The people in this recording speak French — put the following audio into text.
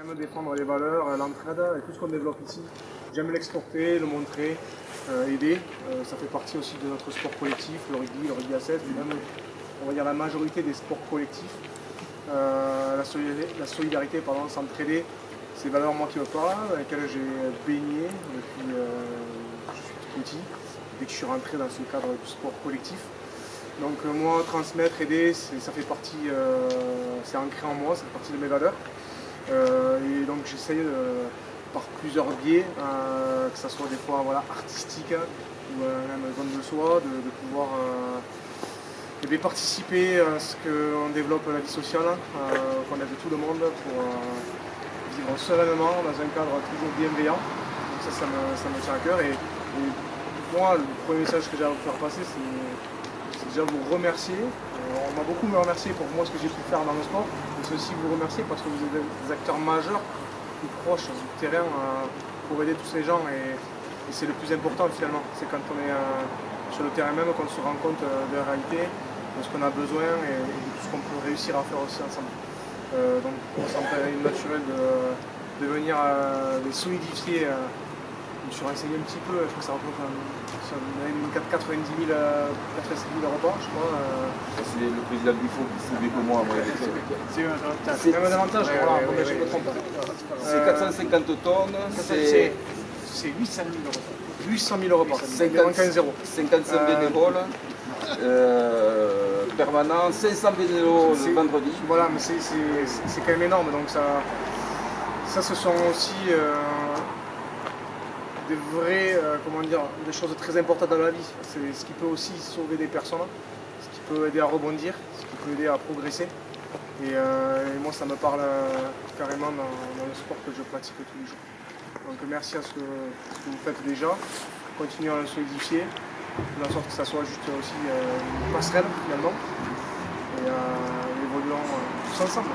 J'aime défendre les valeurs, l'entraide et tout ce qu'on développe ici. J'aime l'exporter, le montrer, aider. Ça fait partie aussi de notre sport collectif, le rugby à 7, et même on va dire la majorité des sports collectifs. La solidarité, pardon, s'entraider, c'est des valeurs moi qui me parlent, dans lesquelles j'ai baigné depuis que je suis tout petit, dès que je suis rentré dans ce cadre du sport collectif. Donc moi, transmettre, aider, ça fait partie, c'est ancré en moi, ça fait partie de mes valeurs. Et donc j'essaye par plusieurs biais, que ce soit des fois artistique ou même don de soi, de pouvoir participer à ce qu'on développe la vie sociale, qu'on aide tout le monde pour vivre sereinement dans un cadre toujours bienveillant. Donc ça me tient à cœur. Et moi, le premier message que j'ai à vous faire passer, c'est déjà vous remercier. On m'a beaucoup remercié pour moi ce que j'ai pu faire dans le sport, mais c'est aussi vous remercier parce que vous êtes des acteurs majeurs, plus proches du terrain pour aider tous ces gens et c'est le plus important finalement. C'est quand on est sur le terrain même qu'on se rend compte de la réalité, de ce qu'on a besoin et de tout ce qu'on peut réussir à faire aussi ensemble. Donc ça me paraît naturel de venir les solidifier. Je me suis renseigné un petit peu, je crois que ça représente une 90 000 repas, je crois. C'est le président Buffon qui s'est que moi. C'est même un avantage, mais je me trompe pas. C'est 450 tonnes, c'est 800 000 repas. 800 000 repas, 55 bénévoles, permanents, 500 bénévoles le vendredi. Voilà, mais c'est quand même énorme, donc ça ce sont aussi des vraies, des choses très importantes dans la vie. C'est ce qui peut aussi sauver des personnes, ce qui peut aider à rebondir, ce qui peut aider à progresser. Et moi, ça me parle carrément dans le sport que je pratique tous les jours. Donc merci à ce que vous faites déjà. Continuez à le solidifier, de la sorte que ça soit juste aussi une passerelle finalement. Et évoluons tous ensemble.